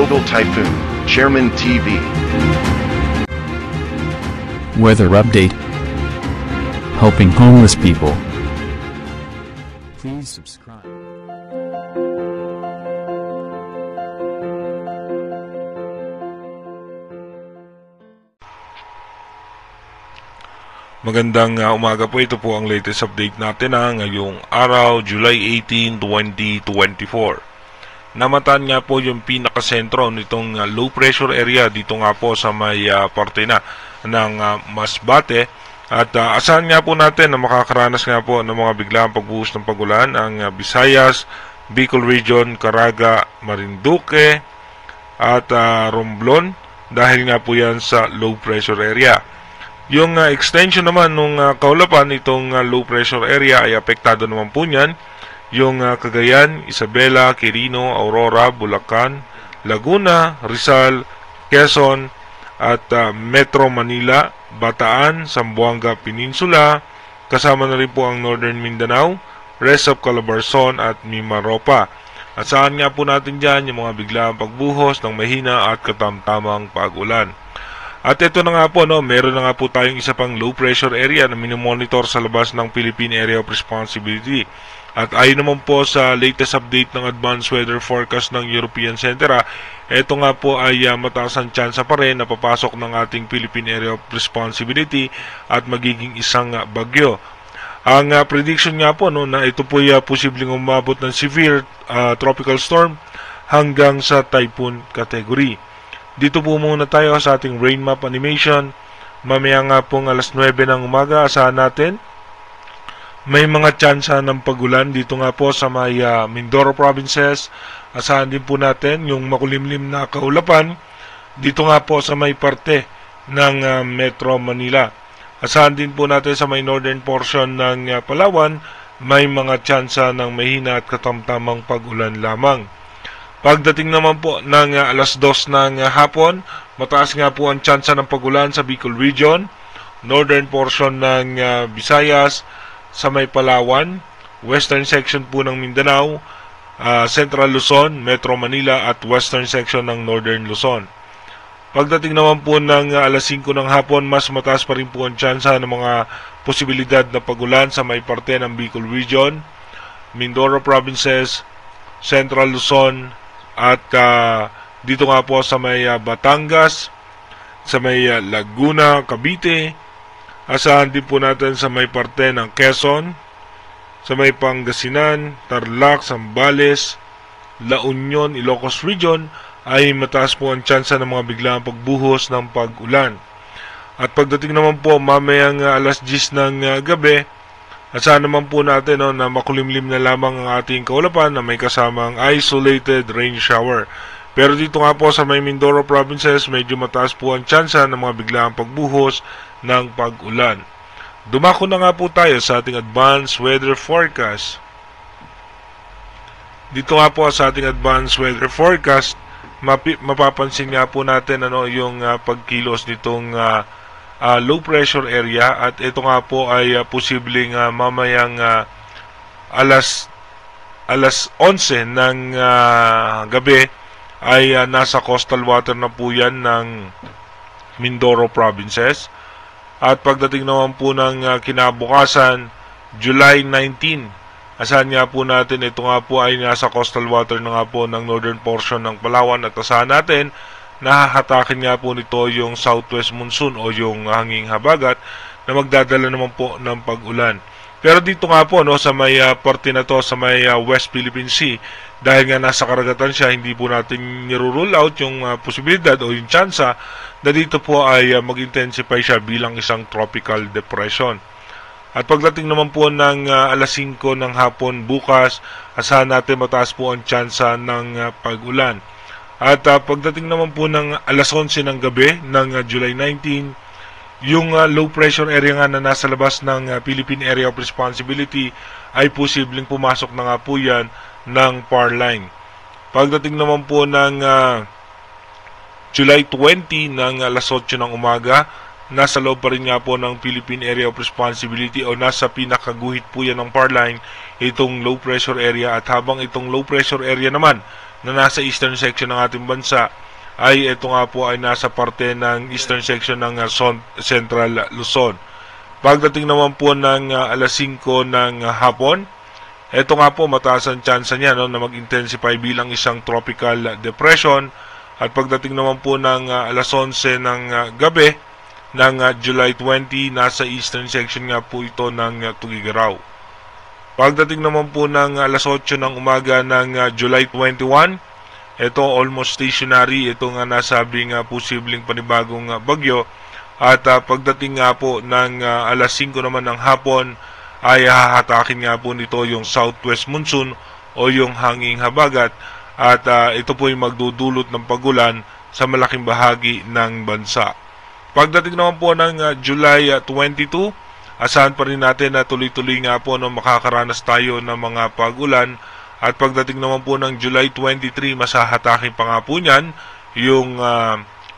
Global Typhoon, Chairman TV. Weather update. Helping homeless people. Please subscribe. Magandang umaga po. Ito po ang latest update natin ngayong araw, July 18, 2024. Namataan nga po yung pinakasentro nitong low pressure area dito nga po sa may parte na ng Masbate. At asahan nga po natin na makakaranas nga po ng mga biglang pagbuhos ng pagulan ang Visayas, Bicol Region, Caraga, Marinduque at Romblon dahil nga po yan sa low pressure area. Yung extension naman ng kaulapan itong low pressure area ay apektado naman po niyan yung Cagayan, Isabela, Quirino, Aurora, Bulacan, Laguna, Rizal, Quezon at Metro Manila, Bataan, Zamboanga Peninsula, kasama na rin po ang Northern Mindanao, rest of Calabarzon at Mimaropa. At saan nga po natin dyan yung mga biglang pagbuhos ng mahina at katamtamang pag-ulan. At ito na nga po, meron na nga po tayong isa pang low pressure area na minomonitor sa labas ng Philippine Area of Responsibility. At ayon naman po sa latest update ng Advanced Weather Forecast ng European Center, ito nga po ay mataas ang tsansa pa rin na papasok ng ating Philippine Area of Responsibility at magiging isang bagyo. Ang prediction nga po na ito po ay posibleng umabot ng severe tropical storm hanggang sa typhoon category. Dito po muna tayo sa ating rain map animation. Mamaya nga pong alas 9 ng umaga, asahan natin may mga tsansa ng pagulan dito nga po sa may Mindoro provinces. Asahan din po natin yung makulimlim na kaulapan dito nga po sa may parte ng Metro Manila. Asahan din po natin sa may northern portion ng Palawan may mga tsansa ng mahina at katamtamang pagulan lamang. Pagdating naman po ng alas 2 ng hapon, mataas nga po ang tsansa ng pagulan sa Bicol Region, northern portion ng Visayas, sa may Palawan, western section po ng Mindanao, Central Luzon, Metro Manila at western section ng Northern Luzon. Pagdating naman po ng alas 5 ng hapon, mas mataas pa rin po ang tsansa ng mga posibilidad na pagulan sa may parte ng Bicol Region, Mindoro provinces, Central Luzon, at dito nga po sa may Batangas, sa may Laguna, Cavite. Asahan din po natin sa may parte ng Quezon, sa may Pangasinan, Tarlac, Zambales, La Union, Ilocos Region ay mataas po ang tsansa ng mga biglang pagbuhos ng pag-ulan. At pagdating naman po mamayang alas 10 ng gabi, asahan naman po natin na makulimlim na lamang ang ating kaulapan na may kasamang isolated rain shower. Pero dito nga po sa may Mindoro provinces, medyo mataas po ang tsansa ng mga biglaang pagbuhos ng pag-ulan. Dumako na nga po tayo sa ating advanced weather forecast. Dito nga po sa ating advanced weather forecast, mapapansin nga po natin yung pagkilos nitong low pressure area, at ito nga po ay posibleng mamayang alas 11 ng gabi ay nasa coastal water na po yan ng Mindoro provinces. At pagdating naman po ng kinabukasan, July 19, asahan nga po natin ito nga po ay nasa coastal water na nga po ng northern portion ng Palawan, at asahan natin nahahatakin nga po nito yung southwest monsoon o yung hanging habagat na magdadala naman po ng pag-ulan. Pero dito nga po sa may parte na to sa may West Philippine Sea, dahil nga nasa karagatan siya, hindi po natin nirurule out yung posibilidad o yung tsansa na dito po ay mag-intensify siya bilang isang tropical depression. At pagdating naman po ng alas 5 ng hapon bukas, asahan natin mataas po ang tsansa ng pag-ulan. At pagdating naman po ng alas 11 ng gabi ng July 19, yung low pressure area nga na nasa labas ng Philippine Area of Responsibility ay posibleng pumasok na nga po yan ng PAR line. Pagdating naman po ng July 20 ng alas 8 ng umaga, nasa loob pa rin nga po ng Philippine Area of Responsibility o nasa pinakaguhit po yan ng PAR line itong low pressure area. At habang itong low pressure area naman na nasa eastern section ng ating bansa ay ito nga po ay nasa parte ng eastern section ng Central Luzon. Pagdating naman po ng alas 5 ng hapon, ito nga po mataas ang tsansa niya na mag-intensify bilang isang tropical depression. At pagdating naman po ng alas 11 ng gabi ng July 20, nasa eastern section nga po ito ng Tugigaraw. Pagdating naman po ng alas 8 ng umaga ng July 21, ito almost stationary, ito nga nasabing posibleng panibagong bagyo. At pagdating nga po ng alas 5 naman ng hapon ay hahatakin nga po nito yung southwest monsoon o yung hanging habagat. At ito po yung magdudulot ng pagulan sa malaking bahagi ng bansa. Pagdating naman po ng July 22, asahan pa rin natin na tuloy-tuloy nga po makakaranas tayo ng mga pagulan. At pagdating naman po ng July 23, masahatakin pa nga po niyan yung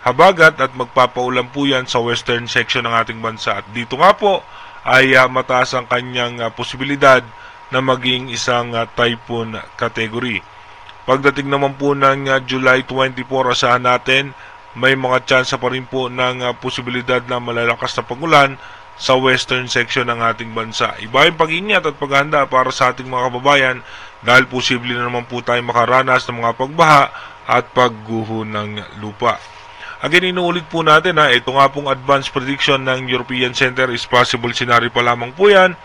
habagat at magpapaulan po yan sa western section ng ating bansa. At dito nga po ay mataas ang kanyang posibilidad na maging isang typhoon category. Pagdating naman po ng July 24, asahan natin may mga tsansa pa rin po ng posibilidad na malalakas na pagulan sa western section ng ating bansa. Iba yung pag-ingat at paghahanda para sa ating mga kababayan dahil posible na naman po tayo makaranas ng mga pagbaha at pagguho ng lupa. Again, inuulit po natin ito nga pong advanced prediction ng European Center is possible scenario pa lamang po yan.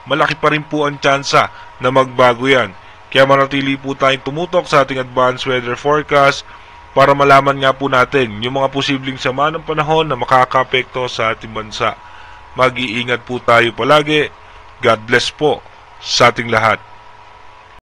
Malaki pa rin po ang tsansa na magbago yan. Kaya manatili po tayong tumutok sa ating advanced weather forecast para malaman nga po natin yung mga posibleng sama ng panahon na makaka-apekto sa ating bansa. Mag-iingat po tayo palagi. God bless po sa ating lahat.